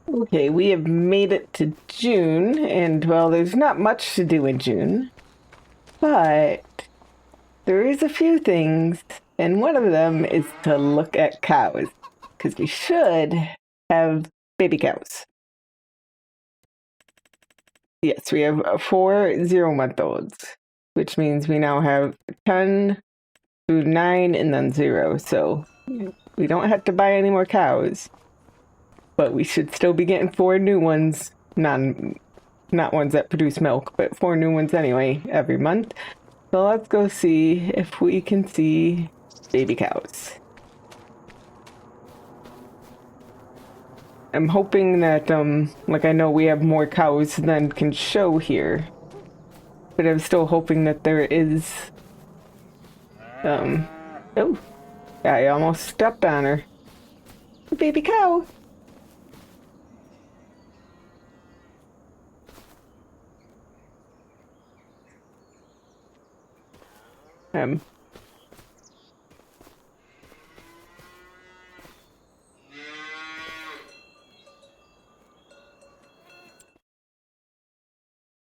Okay, we have made it to June, and well, there's not much to do in June, but there is a few things, and one of them is to look at cows, because we should have baby cows. Yes, we have 4 0-month-olds, which means we now have 10 through 9 and then 0. So we don't have to buy any more cows, but we should still be getting 4 new ones, not ones that produce milk, but 4 new ones anyway every month. So let's go see if we can see baby cows. I'm hoping that, like I know we have more cows than can show here, but I'm still hoping that there is, oh, I almost stepped on her. Baby cow. Um,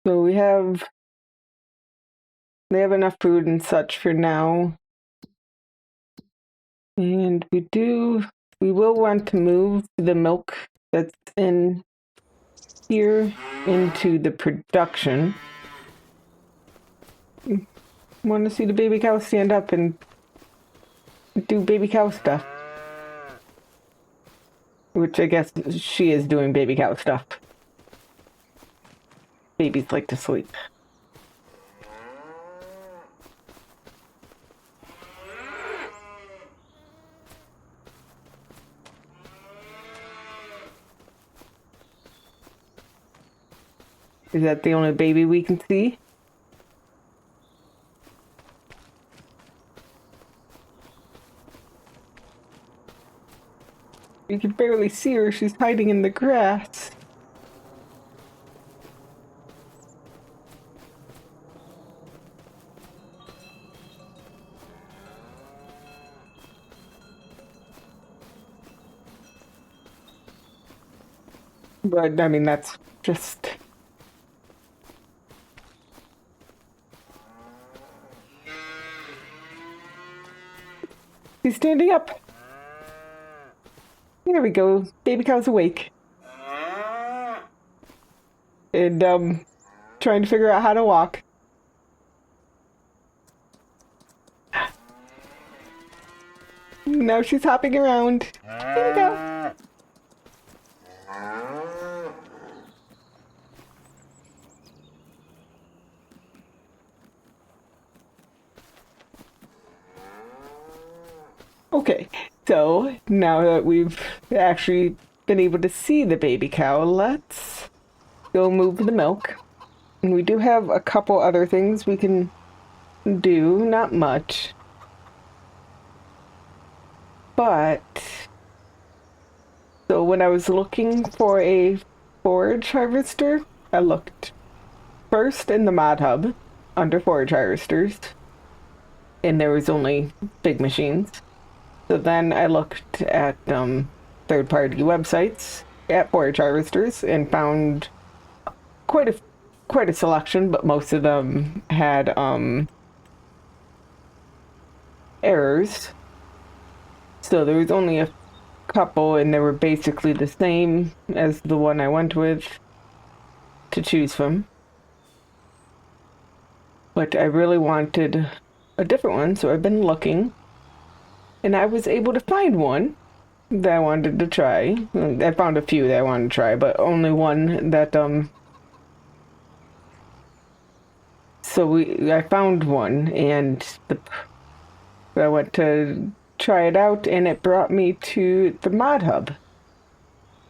so they have enough food and such for now. And we will want to move the milk that's in here into the production. Want to see the baby cow stand up and do baby cow stuff. Which I guess she is doing baby cow stuff. Babies like to sleep. Is that the only baby we can see? You can barely see her. She's hiding in the grass. But, I mean, that's just... She's standing up. There we go. Baby cow's awake. And, trying to figure out how to walk. Now she's hopping around. Here we go. Okay, so now that we've actually been able to see the baby cow, let's go move the milk. And we do have a couple other things we can do, not much. But, so when I was looking for a forage harvester, I looked first in the mod hub under forage harvesters, and there was only big machines. So then I looked at third-party websites at forage harvesters and found quite a selection, but most of them had errors. So there was only a couple, and they were basically the same as the one I went with to choose from. But I really wanted a different one, so I've been looking. And I was able to find one that I wanted to try. I found a few that I wanted to try, but only one that, so I found one, and I went to try it out, and it brought me to the mod hub.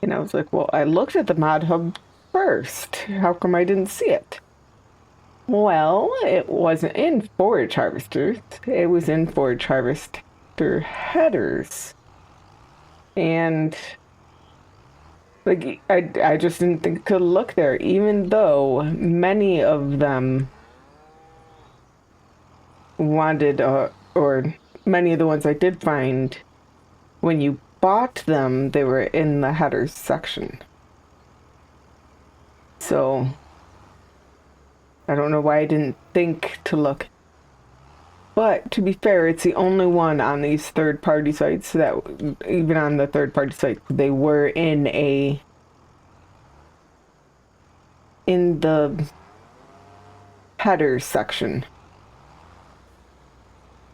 And I was like, well, I looked at the mod hub first. How come I didn't see it? Well, it wasn't in forage harvesters. It was in forage harvester headers. And like I just didn't think to look there, even though many of them wanted or many of the ones I did find, when you bought them, they were in the headers section. So I don't know why I didn't think to look. But to be fair, it's the only one on these third-party sites that, even on the third-party sites, they were in the header section.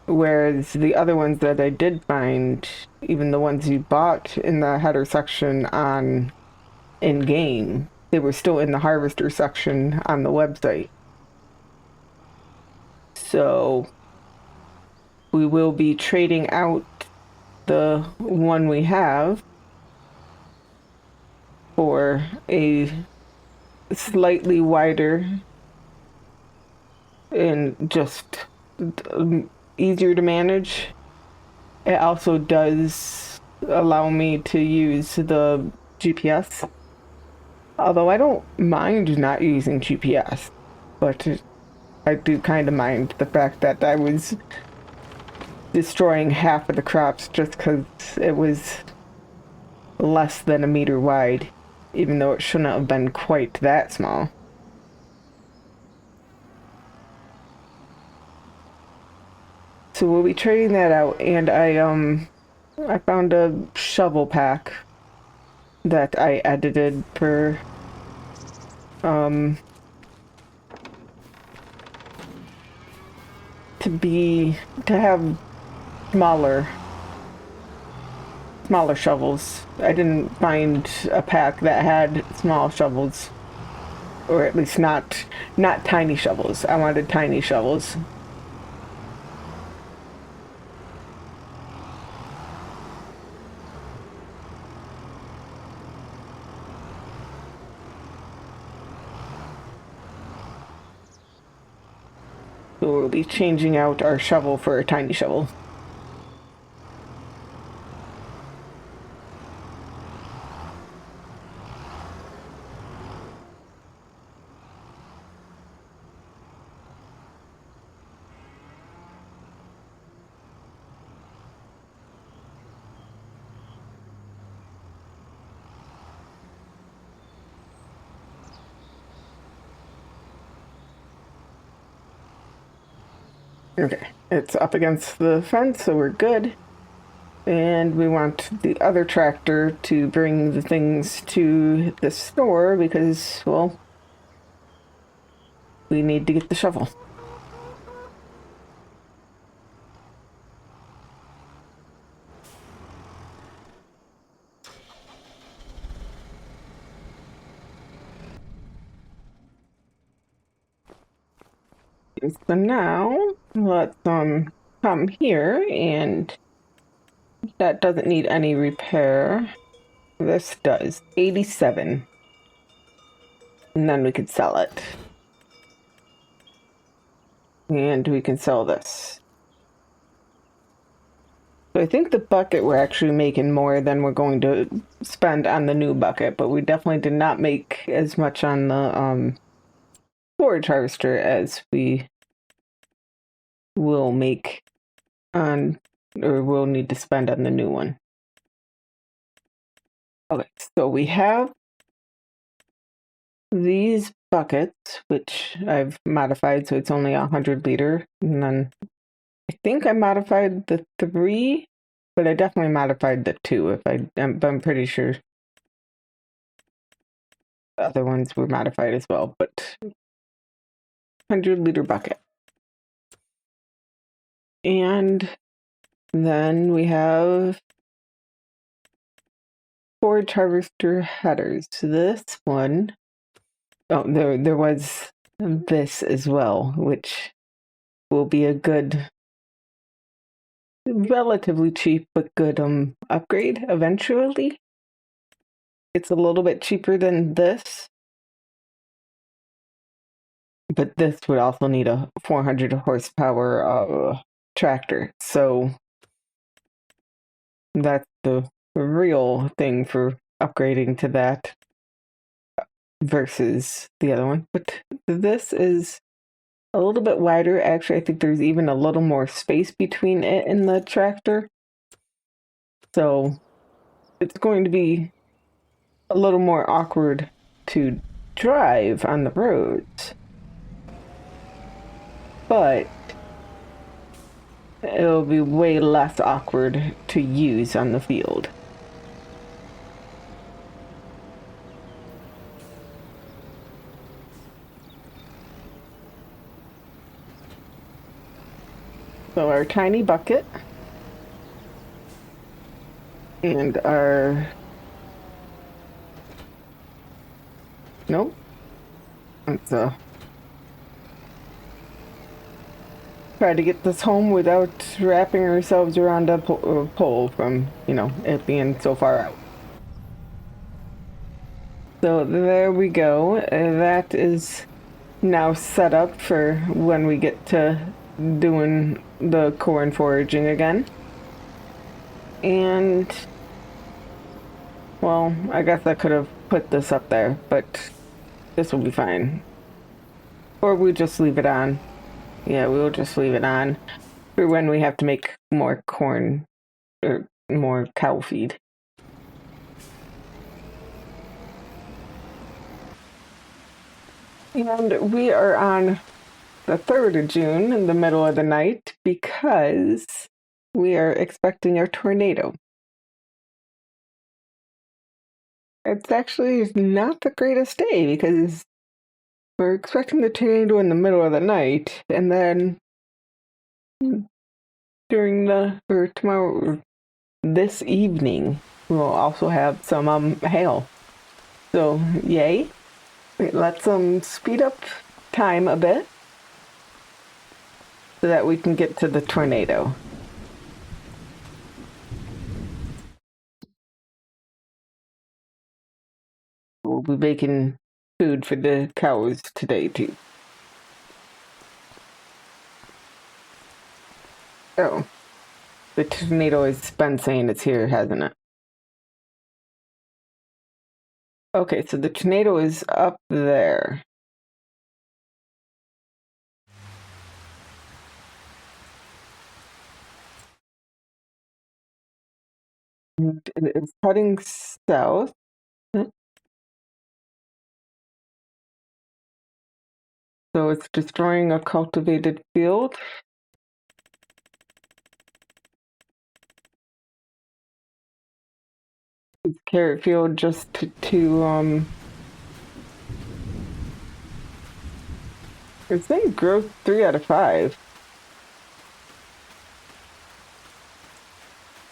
Whereas the other ones that I did find, even the ones you bought in the header section on in-game, they were still in the harvester section on the website. So we will be trading out the one we have for a slightly wider and just easier to manage. It also does allow me to use the GPS. Although I don't mind not using GPS, but I do kind of mind the fact that I was destroying half of the crops just because it was less than a meter wide, even though it shouldn't have been quite that small. So we'll be trading that out, and I found a shovel pack that I edited for to have smaller shovels. I didn't find a pack that had small shovels, or at least not tiny shovels. I wanted tiny shovels. So we'll be changing out our shovel for a tiny shovel. Okay, it's up against the fence, so we're good. And we want the other tractor to bring the things to the store because, well, we need to get the shovel. So now let's come here, and that doesn't need any repair. This does 87, and then we could sell it, and we can sell this. So I think the bucket we're actually making more than we're going to spend on the new bucket, but we definitely did not make as much on the forage harvester as we will make on, or we'll need to spend on the new one. Okay, so we have these buckets, which I've modified, so it's only 100 liter, and then I think I modified the 3, but I definitely modified the 2. I'm pretty sure the other ones were modified as well, but 100 liter bucket. And then we have forage harvester headers. So this one, oh, there was this as well, which will be a good, relatively cheap but good upgrade eventually. It's a little bit cheaper than this, but this would also need a 400 horsepower tractor. So that's the real thing for upgrading to that versus the other one. But this is a little bit wider. Actually, I think there's even a little more space between it and the tractor. So it's going to be a little more awkward to drive on the roads, but it'll be way less awkward to use on the field. So our tiny bucket and our, nope, let's try to get this home without wrapping ourselves around a pole from, it being so far out. So there we go. That is now set up for when we get to doing the corn foraging again. And, well, I guess I could have put this up there, but this will be fine. Or we just leave it on. Yeah, we'll just leave it on for when we have to make more corn or more cow feed. And we are on the 3rd of June in the middle of the night because we are expecting a tornado. It's actually not the greatest day because we're expecting the tornado in the middle of the night, and then or tomorrow, this evening, we'll also have some hail. So, yay. Let's speed up time a bit so that we can get to the tornado. We'll be making food for the cows today, too. Oh, the tornado has been saying it's here, hasn't it? Okay, so the tornado is up there. And it's heading south. So it's destroying a cultivated field. It's carrot field just to it's saying growth 3 out of 5.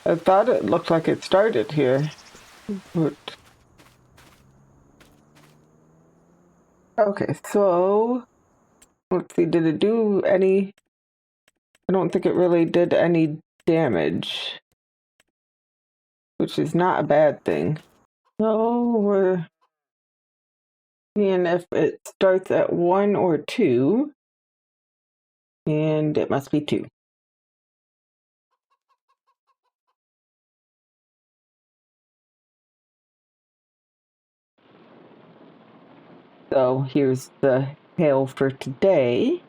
I thought it looked like it started here. But... Okay, so let's see, did it do any? I don't think it really did any damage, which is not a bad thing. So we're seeing if it starts at 1 or 2, and it must be 2. So here's the hail for today.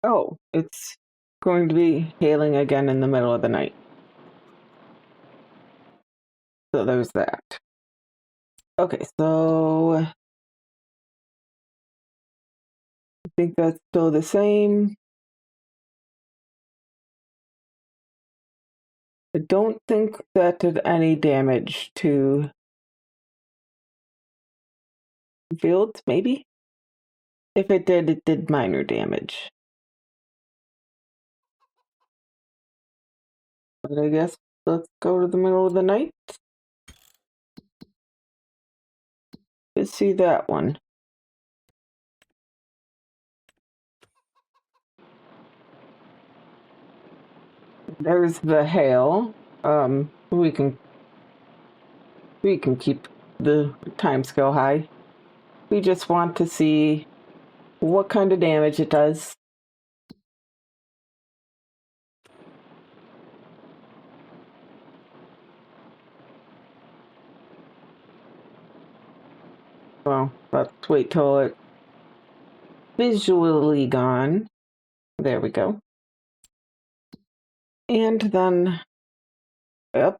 Oh, it's going to be hailing again in the middle of the night. So there's that. Okay, so I think that's still the same. I don't think that did any damage to fields, maybe? If it did minor damage. But I guess let's go to the middle of the night. Let's see that one. There's the hail. We can keep the time scale high. We just want to see what kind of damage it does. Well, let's wait till it visually gone. There we go. And then, yep,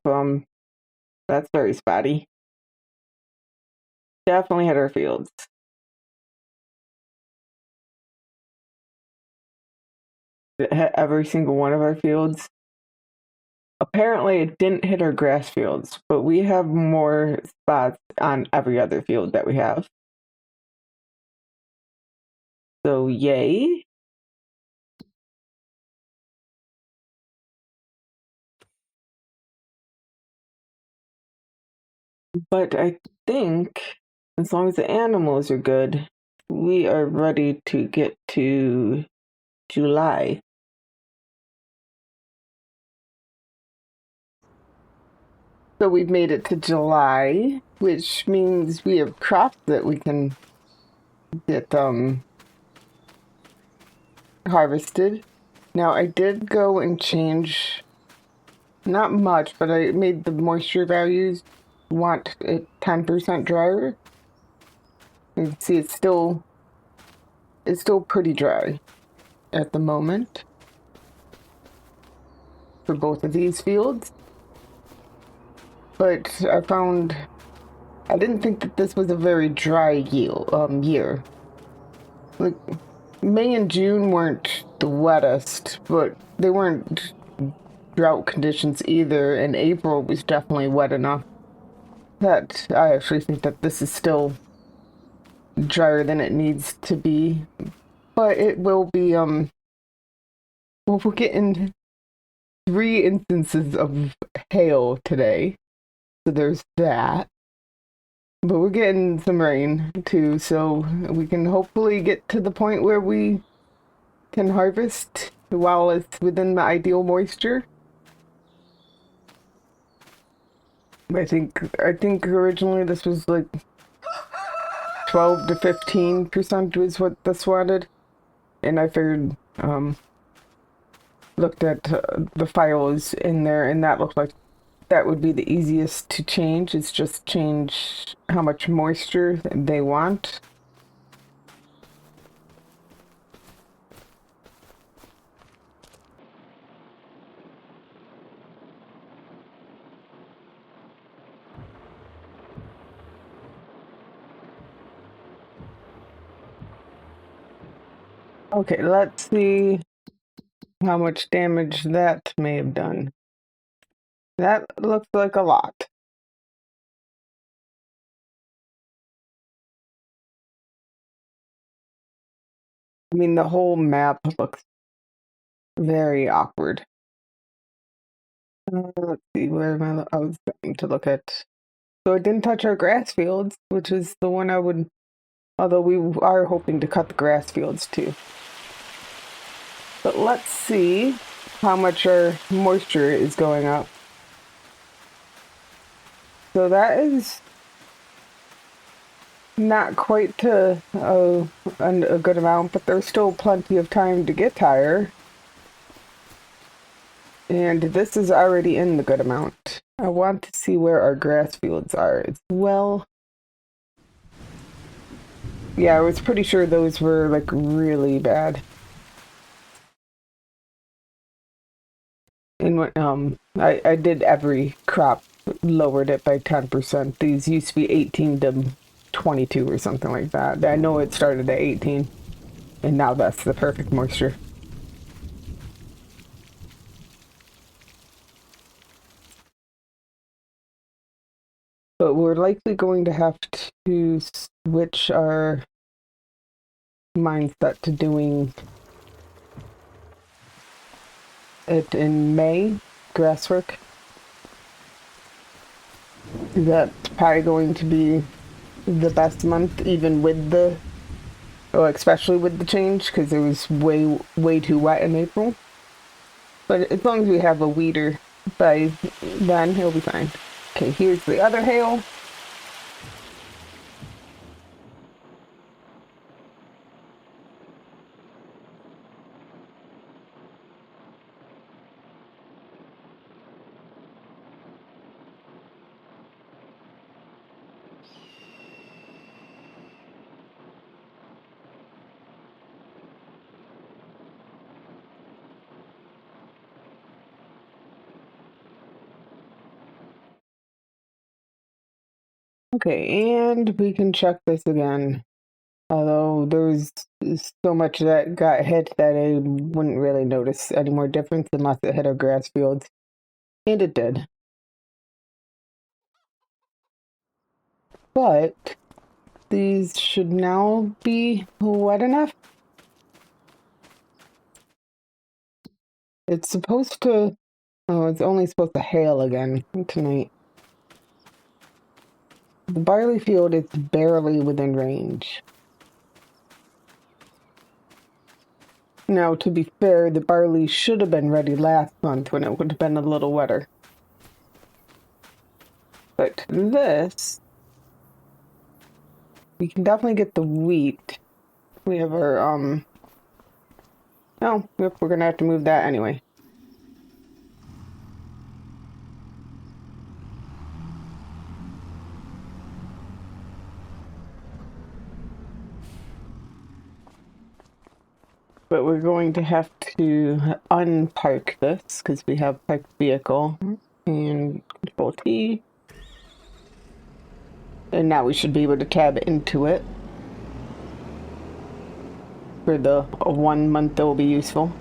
that's very spotty. Definitely hit our fields. It hit every single one of our fields. Apparently, it didn't hit our grass fields, but we have more spots on every other field that we have. So, yay. But I think as long as the animals are good, we are ready to get to July. So we've made it to July, which means we have crops that we can get harvested. Now I did go and change, not much, but I made the moisture values want it 10% drier. You can see it's still pretty dry at the moment for both of these fields. But I didn't think that this was a very dry year. Like May and June weren't the wettest, but they weren't drought conditions either, and April was definitely wet enough that I actually think that this is still drier than it needs to be. But it will be well, we're getting 3 instances of hail today. So there's that. But we're getting some rain too, so we can hopefully get to the point where we can harvest while it's within the ideal moisture. I think originally this was like 12 to 15% was what this wanted, and I figured looked at the files in there, and that looked like that would be the easiest to change. It's just change how much moisture they want. Okay, let's see how much damage that may have done. That looks like a lot. I mean, the whole map looks very awkward. Let's see, where am I? I was trying to look at. So it didn't touch our grass fields, which is the one I would, although we are hoping to cut the grass fields too. But let's see how much our moisture is going up. So that is not quite to a good amount, but there's still plenty of time to get higher. And this is already in the good amount. I want to see where our grass fields are as well. Yeah, I was pretty sure those were like really bad. And when I did every crop, lowered it by 10%. These used to be 18 to 22 or something like that. I know it started at 18, and now that's the perfect moisture. But we're likely going to have to switch our mindset to doing it in May, grass work. That's probably going to be the best month, even with the, well, especially with the change, because it was way too wet in April. But as long as we have a weeder by then, he'll be fine. Okay, here's the other hail. Okay, and we can check this again. Although there's so much that got hit that I wouldn't really notice any more difference unless it hit our grass fields. And it did. But these should now be wet enough. It's supposed to, oh, it's only supposed to hail again tonight. The barley field is barely within range. Now, to be fair, the barley should have been ready last month when it would have been a little wetter. But this, we can definitely get the wheat. We have our, oh, yep, we're gonna have to move that anyway. But we're going to have to unpark this because we have parked vehicle and Control T. And now we should be able to tab into it for the 1 month that will be useful.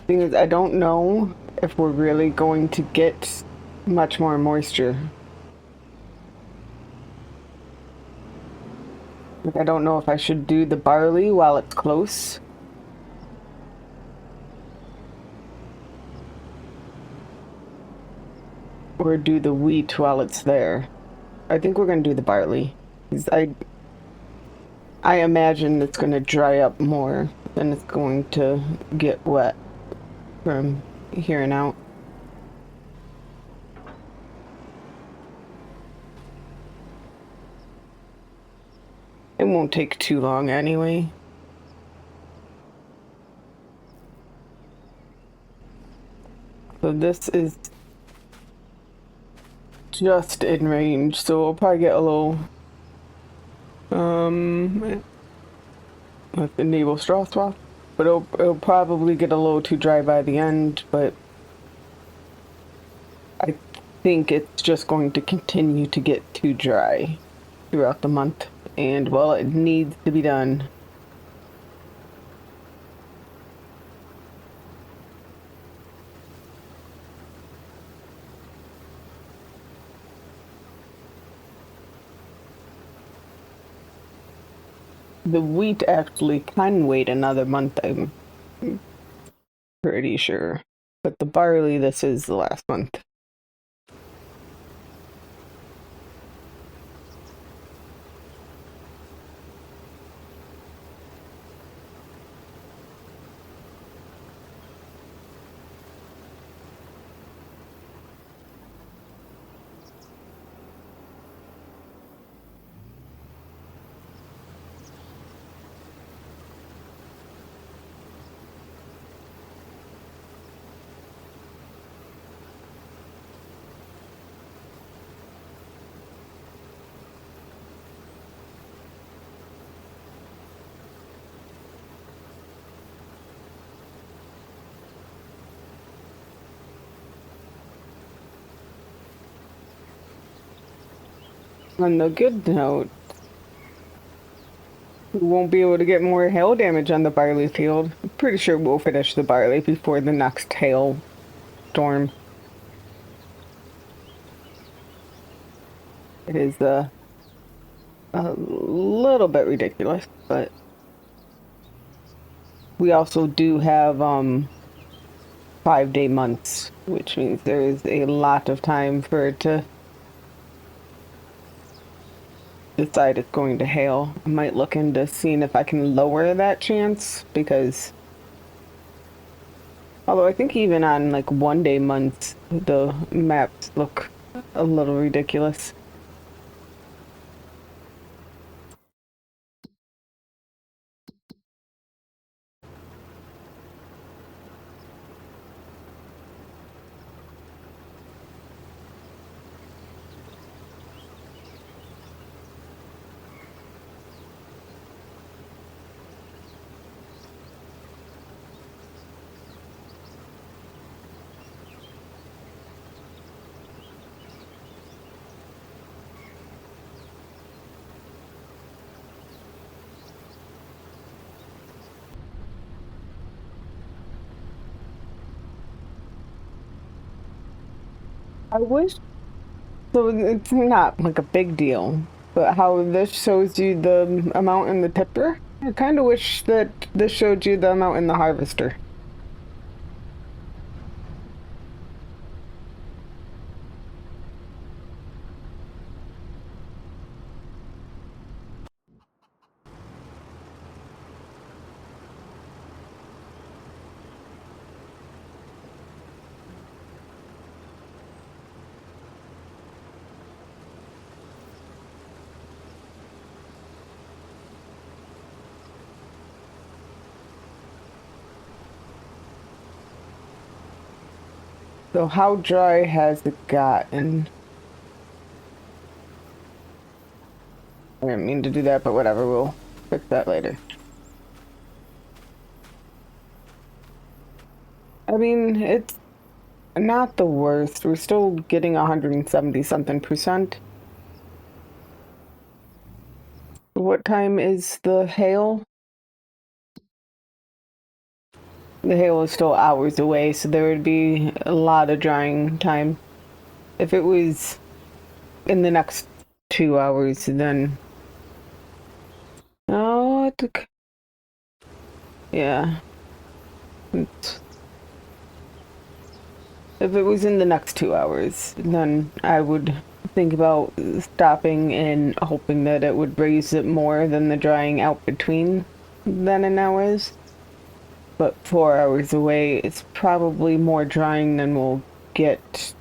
Thing is, I don't know if we're really going to get much more moisture. Like, I don't know if I should do the barley while it's close. Or do the wheat while it's there. I think we're going to do the barley. I imagine it's going to dry up more than it's going to get wet from here and out. It won't take too long anyway. So this is just in range, so we'll probably get a little with the navel straw swap, but it'll probably get a little too dry by the end, but I think it's just going to continue to get too dry throughout the month, and well, it needs to be done. The wheat actually can wait another month, I'm pretty sure. But the barley, this is the last month. On the good note, we won't be able to get more hail damage on the barley field. I'm pretty sure we'll finish the barley before the next hail storm. It is a little bit ridiculous, but we also do have 5-day months, which means there is a lot of time for it to decide it's going to hail. I might look into seeing if I can lower that chance, because although I think even on like 1-day months the maps look a little ridiculous. I wish, so it's not like a big deal, but how this shows you the amount in the tipper, I kind of wish that this showed you the amount in the harvester. So how dry has it gotten? I didn't mean to do that, but whatever, we'll fix that later. I mean, it's not the worst. We're still getting 170 something percent. What time is the hail? The hail is still hours away, so there would be a lot of drying time. If it was in the next 2 hours, then oh, it took, yeah. If it was in the next 2 hours, then I would think about stopping and hoping that it would raise it more than the drying out between then and now is. But 4 hours away, it's probably more drying than we'll get.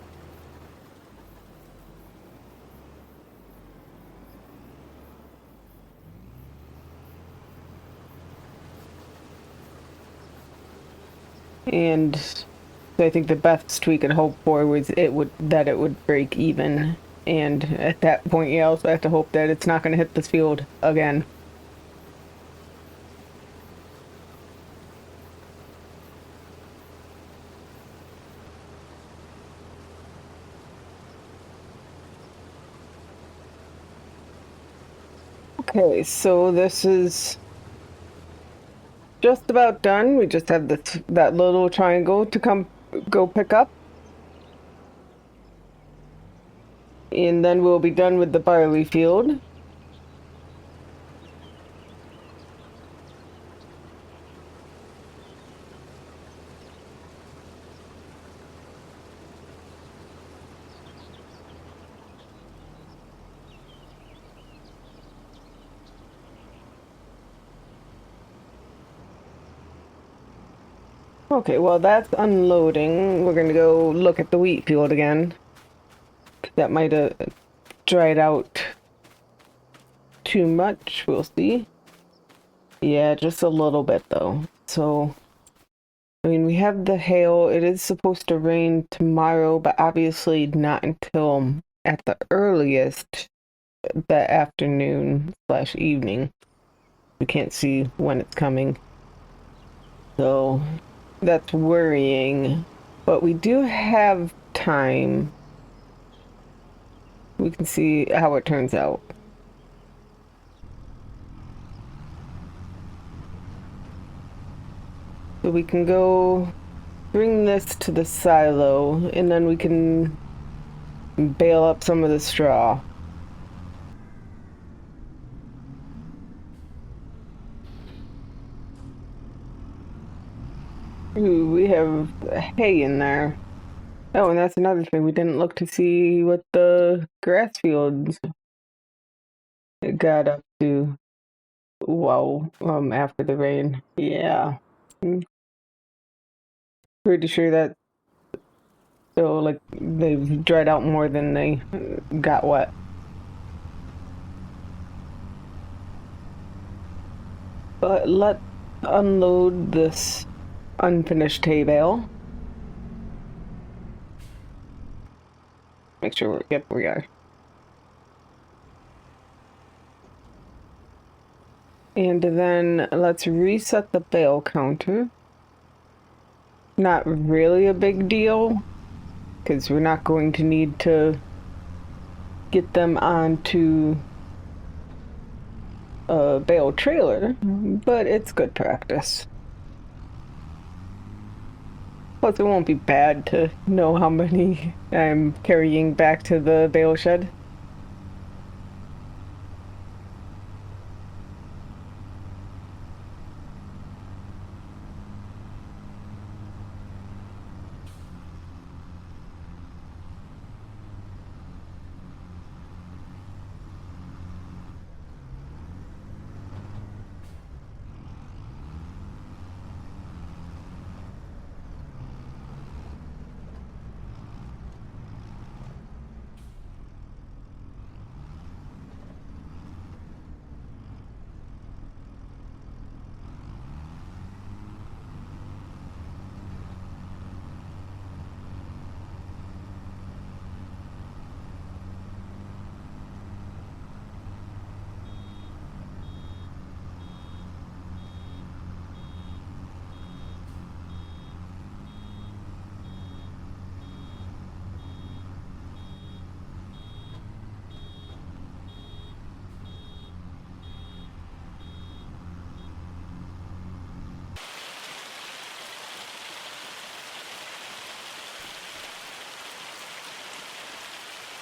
And so I think the best we could hope for was it would break even. And at that point, you also have to hope that it's not going to hit this field again. Okay, so this is just about done. We just have that little triangle to go pick up. And then we'll be done with the barley field. Okay, well that's unloading. We're gonna go look at the wheat field again. That might have dried out too much. We'll see. Yeah, just a little bit though. So, I mean, we have the hail. It is supposed to rain tomorrow, but obviously not until at the earliest that afternoon slash evening. We can't see when it's coming. So that's worrying. But we do have time. We can see how it turns out. So we can go bring this to the silo, and then we can bale up some of the straw. Ooh, we have hay in there. Oh, and that's another thing. We didn't look to see what the grass fields got up to. Wow, after the rain. Yeah. I'm pretty sure that still like they've dried out more than they got wet. But let's unload this unfinished hay bale. Make sure yep, we are. And then let's reset the bale counter. Not really a big deal, because we're not going to need to get them onto a bale trailer, but it's good practice. Plus, it won't be bad to know how many I'm carrying back to the bale shed.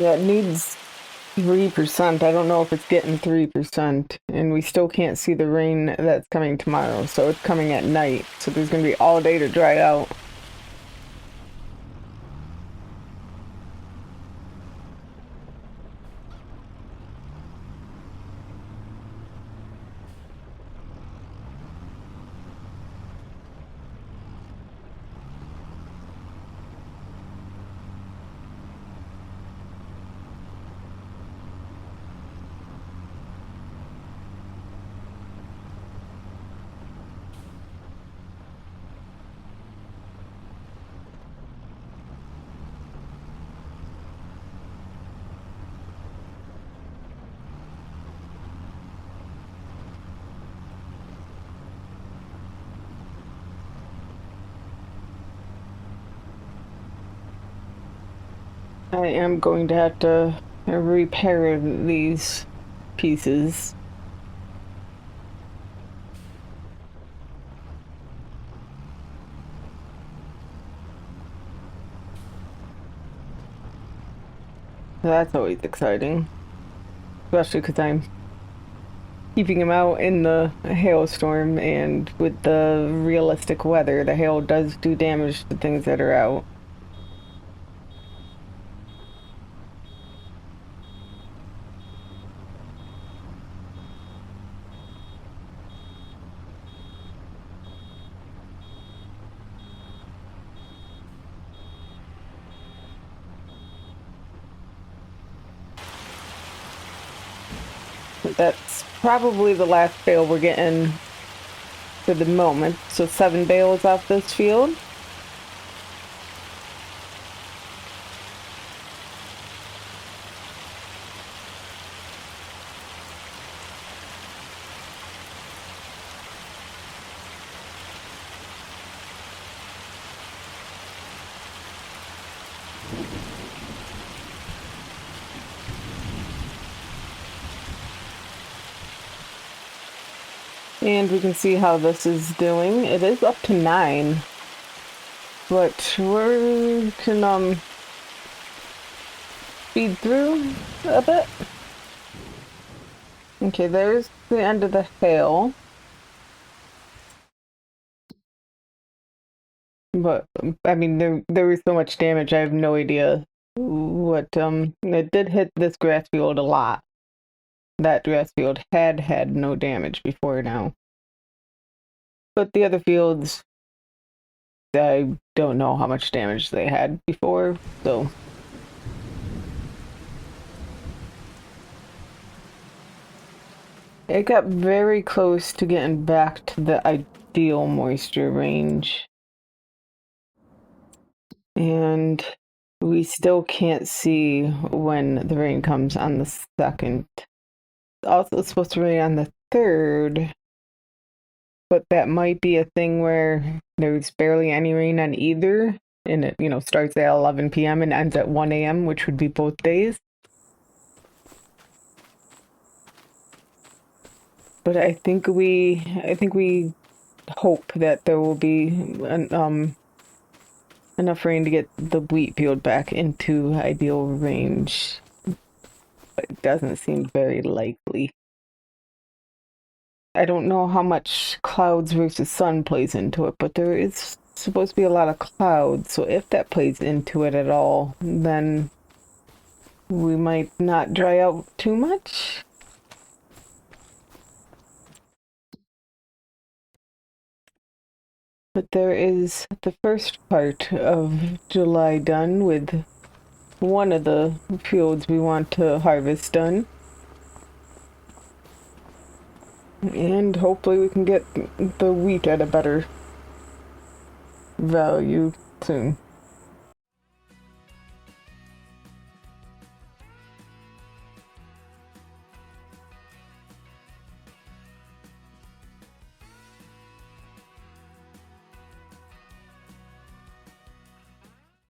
Yeah, it needs 3%. I don't know if it's getting 3%, and we still can't see the rain that's coming tomorrow, so it's coming at night. So there's going to be all day to dry out. I am going to have to repair these pieces. That's always exciting, especially because I'm keeping them out in the hailstorm, and with the realistic weather, the hail does do damage to things that are out. But that's probably the last bale we're getting for the moment. So 7 bales off this field. And we can see how this is doing. It is up to 9, but we can speed through a bit. Okay, there's the end of the hail. But I mean, there was so much damage. I have no idea what it did hit this grass field a lot. That grass field had no damage before now. But the other fields, I don't know how much damage they had before, so. It got very close to getting back to the ideal moisture range. And we still can't see when the rain comes on the 2nd. Also, it's supposed to rain on the 3rd, but that might be a thing where there's barely any rain on either, and it, starts at 11 p.m. and ends at 1 a.m., which would be both days. But I think we hope that there will be enough rain to get the wheat field back into ideal range, but it doesn't seem very likely. I don't know how much clouds versus sun plays into it, but there is supposed to be a lot of clouds, so if that plays into it at all, then we might not dry out too much. But there is the first part of July done with one of the fields we want to harvest done. And hopefully we can get the wheat at a better value soon.